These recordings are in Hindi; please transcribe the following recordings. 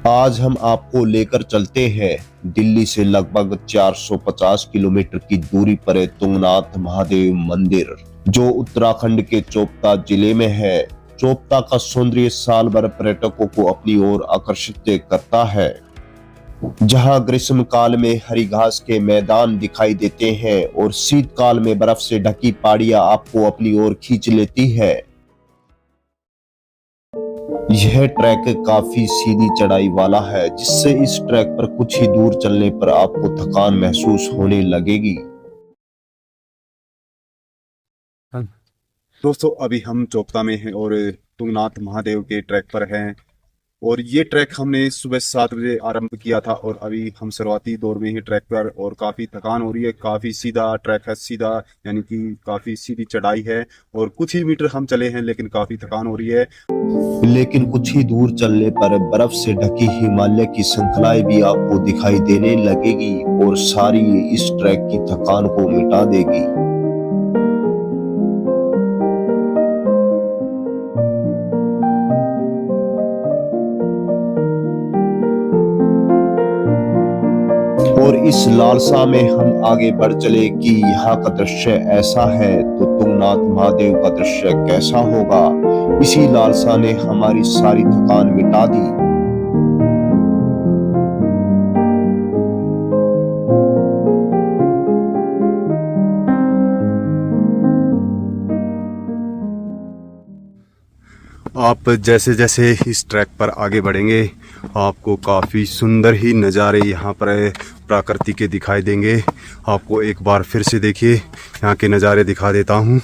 आज हम आपको लेकर चलते हैं दिल्ली से लगभग 450 किलोमीटर की दूरी पर है तुंगनाथ महादेव मंदिर, जो उत्तराखंड के चोपता जिले में है। चोपता का सौंदर्य साल भर पर्यटकों को अपनी ओर आकर्षित करता है, जहां ग्रीष्म काल में हरी घास के मैदान दिखाई देते हैं और शीतकाल में बर्फ से ढकी पहाड़ियां आपको अपनी ओर खींच लेती है। यह ट्रैक काफी सीधी चढ़ाई वाला है, जिससे इस ट्रैक पर कुछ ही दूर चलने पर आपको थकान महसूस होने लगेगी। दोस्तों, अभी हम चोपता में हैं और तुंगनाथ महादेव के ट्रैक पर हैं। और ये ट्रैक हमने सुबह 7 बजे आरंभ किया था और अभी हम शुरुआती दौर में ही ट्रैक पर, और काफ़ी थकान हो रही है। काफ़ी सीधा ट्रैक है, सीधा यानी कि काफ़ी सीधी चढ़ाई है और कुछ ही मीटर हम चले हैं, लेकिन काफ़ी थकान हो रही है। लेकिन कुछ ही दूर चलने पर बर्फ से ढकी हिमालय की श्रृंखलाएं भी आपको दिखाई देने लगेगी और सारी इस ट्रैक की थकान को मिटा देगी। और इस लालसा में हम आगे बढ़ चले कि यहाँ का दृश्य ऐसा है तो तुंगनाथ महादेव का दृश्य कैसा होगा। इसी लालसा ने हमारी सारी थकान मिटा दी। आप जैसे जैसे इस ट्रैक पर आगे बढ़ेंगे, आपको काफ़ी सुंदर ही नज़ारे यहाँ पर प्रकृति के दिखाई देंगे। आपको एक बार फिर से देखिए, यहाँ के नज़ारे दिखा देता हूँ।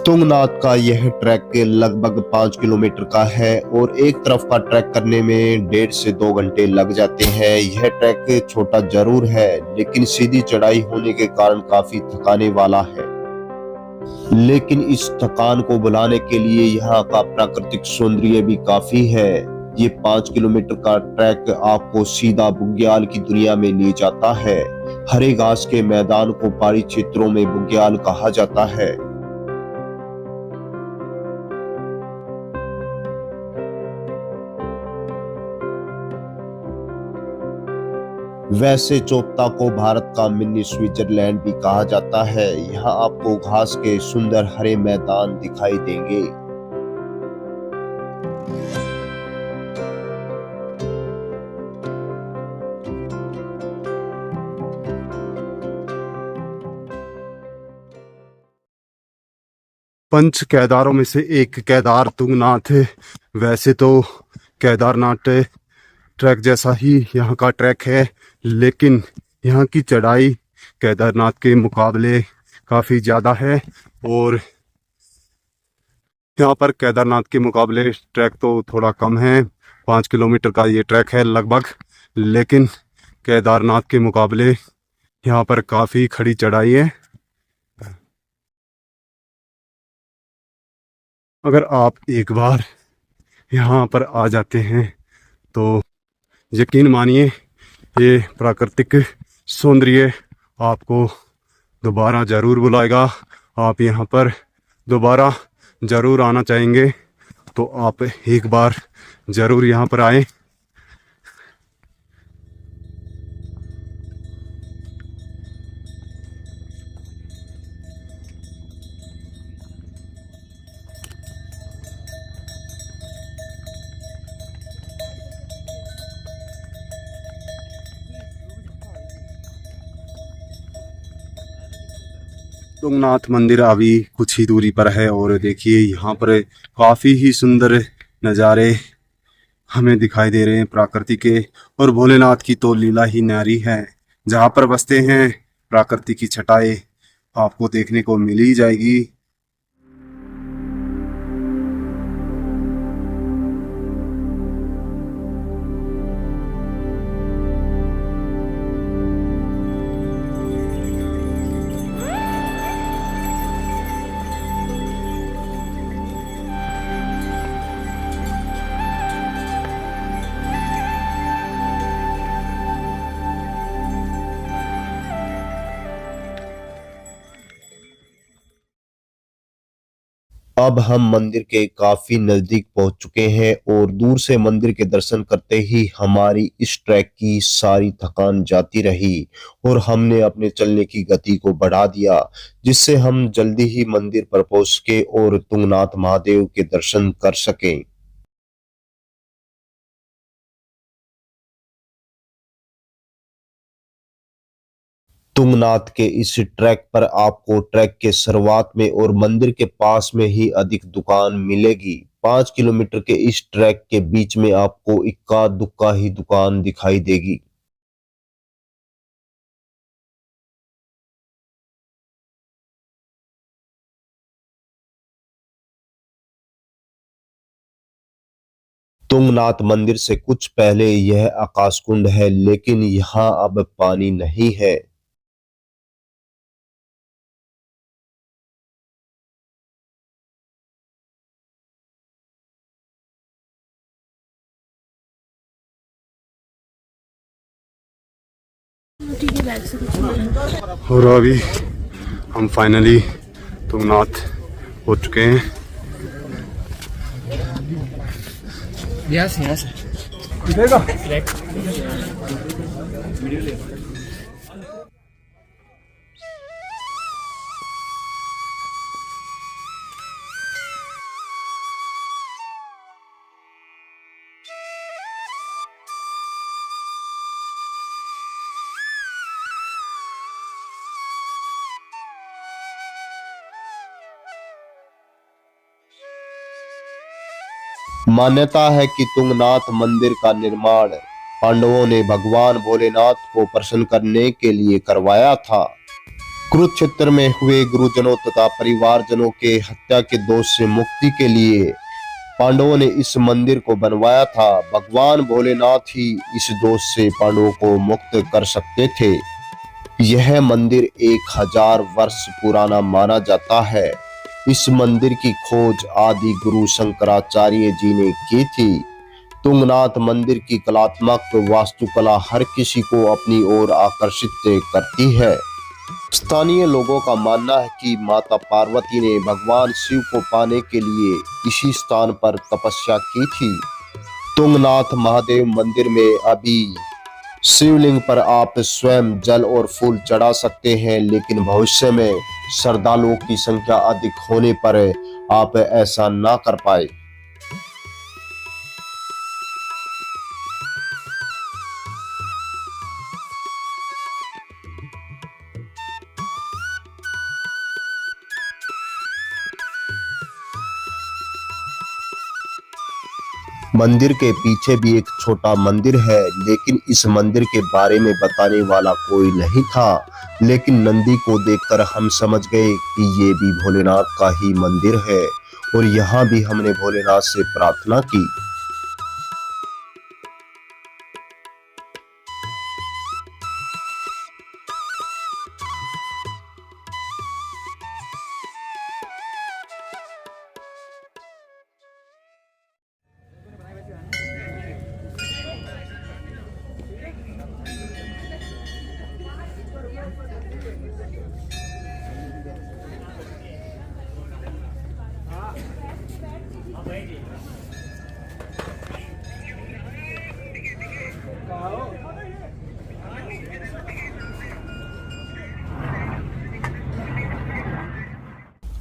तुंगनाथ का यह ट्रैक लगभग 5 किलोमीटर का है और एक तरफ का ट्रैक करने में 1.5 से 2 घंटे लग जाते हैं। यह ट्रैक छोटा जरूर है, लेकिन सीधी चढ़ाई होने के कारण काफी थकाने वाला है। लेकिन इस थकान को भुलाने के लिए यहाँ का प्राकृतिक सौंदर्य भी काफी है। ये 5 किलोमीटर का ट्रैक आपको सीधा बुग्याल की दुनिया में ले जाता है। हरे घास के मैदान को पहाड़ी क्षेत्रों में बुग्याल कहा जाता है। वैसे चोपता को भारत का मिनी स्विट्जरलैंड भी कहा जाता है। यहाँ आपको घास के सुंदर हरे मैदान दिखाई देंगे। पंच केदारों में से एक केदार तुंगनाथ है। वैसे तो केदारनाथ ट्रैक जैसा ही यहाँ का ट्रैक है, लेकिन यहाँ की चढ़ाई केदारनाथ के मुकाबले काफ़ी ज़्यादा है। और यहाँ पर केदारनाथ के मुकाबले ट्रैक तो थोड़ा कम है, 5 किलोमीटर का ये ट्रैक है लगभग, लेकिन केदारनाथ के मुकाबले यहाँ पर काफ़ी खड़ी चढ़ाई है। अगर आप एक बार यहाँ पर आ जाते हैं तो यकीन मानिए, ये प्राकृतिक सौंदर्य आपको दोबारा ज़रूर बुलाएगा। आप यहाँ पर दोबारा ज़रूर आना चाहेंगे, तो आप एक बार ज़रूर यहाँ पर आएँ। तुंगनाथ मंदिर अभी कुछ ही दूरी पर है और देखिए यहाँ पर काफ़ी ही सुंदर नज़ारे हमें दिखाई दे रहे हैं प्रकृति के। और भोलेनाथ की तो लीला ही न्यारी है। जहाँ पर बसते हैं प्रकृति की छटाएं आपको देखने को मिल ही जाएगी। अब हम मंदिर के काफी नजदीक पहुंच चुके हैं और दूर से मंदिर के दर्शन करते ही हमारी इस ट्रैक की सारी थकान जाती रही और हमने अपने चलने की गति को बढ़ा दिया, जिससे हम जल्दी ही मंदिर पर पहुंच सके और तुंगनाथ महादेव के दर्शन कर सकें। तुंगनाथ के इस ट्रैक पर आपको ट्रैक के शुरुआत में और मंदिर के पास में ही अधिक दुकान मिलेगी। 5 किलोमीटर के इस ट्रैक के बीच में आपको इक्का दुक्का ही दुकान दिखाई देगी। तुंगनाथ मंदिर से कुछ पहले यह आकाश कुंड है, लेकिन यहाँ अब पानी नहीं है। और अभी हम फाइनली तुंगनाथ हो चुके हैं। यहाँ से मान्यता है कि तुंगनाथ मंदिर का निर्माण पांडवों ने भगवान भोलेनाथ को प्रसन्न करने के लिए करवाया था। कुरुक्षेत्र में हुए गुरुजनों तथा परिवारजनों के हत्या के दोष से मुक्ति के लिए पांडवों ने इस मंदिर को बनवाया था। भगवान भोलेनाथ ही इस दोष से पांडवों को मुक्त कर सकते थे। यह मंदिर 1000 वर्ष पुराना माना जाता है। इस मंदिर की खोज आदि गुरु शंकराचार्य जी ने की थी। तुंगनाथ मंदिर की कलात्मक वास्तुकला हर किसी को अपनी ओर आकर्षित करती है। स्थानीय लोगों का मानना है कि माता पार्वती ने भगवान शिव को पाने के लिए इसी स्थान पर तपस्या की थी। तुंगनाथ महादेव मंदिर में अभी शिवलिंग पर आप स्वयं जल और फूल चढ़ा सकते हैं, लेकिन भविष्य में श्रद्धालुओं की संख्या अधिक होने पर आप ऐसा ना कर पाए। मंदिर के पीछे भी एक छोटा मंदिर है, लेकिन इस मंदिर के बारे में बताने वाला कोई नहीं था। लेकिन नंदी को देखकर हम समझ गए कि ये भी भोलेनाथ का ही मंदिर है और यहाँ भी हमने भोलेनाथ से प्रार्थना की।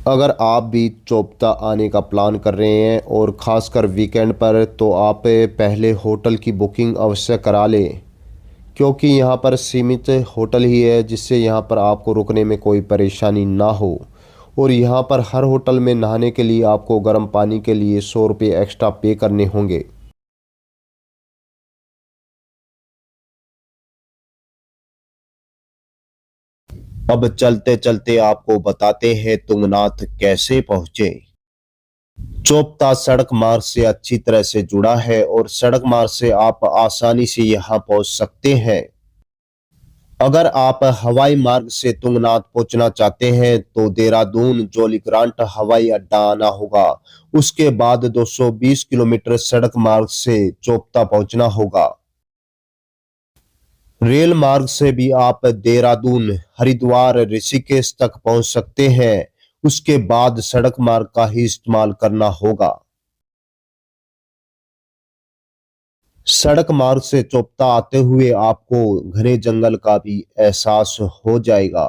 अगर आप भी चोपता आने का प्लान कर रहे हैं और ख़ासकर वीकेंड पर, तो आप पहले होटल की बुकिंग अवश्य करा लें, क्योंकि यहाँ पर सीमित होटल ही है, जिससे यहाँ पर आपको रुकने में कोई परेशानी ना हो। और यहाँ पर हर होटल में नहाने के लिए आपको गर्म पानी के लिए 100 रुपये एक्स्ट्रा पे करने होंगे। अब चलते चलते आपको बताते हैं तुंगनाथ कैसे पहुंचे। चोपता सड़क मार्ग से अच्छी तरह से जुड़ा है और सड़क मार्ग से आप आसानी से यहाँ पहुंच सकते हैं। अगर आप हवाई मार्ग से तुंगनाथ पहुंचना चाहते हैं तो देहरादून जोलीग्रांट हवाई अड्डा आना होगा। उसके बाद 220 किलोमीटर सड़क मार्ग से चोपता पहुंचना होगा। रेल मार्ग से भी आप देहरादून, हरिद्वार, ऋषिकेश तक पहुंच सकते हैं। उसके बाद सड़क मार्ग का ही इस्तेमाल करना होगा। सड़क मार्ग से चोपता आते हुए आपको घने जंगल का भी एहसास हो जाएगा।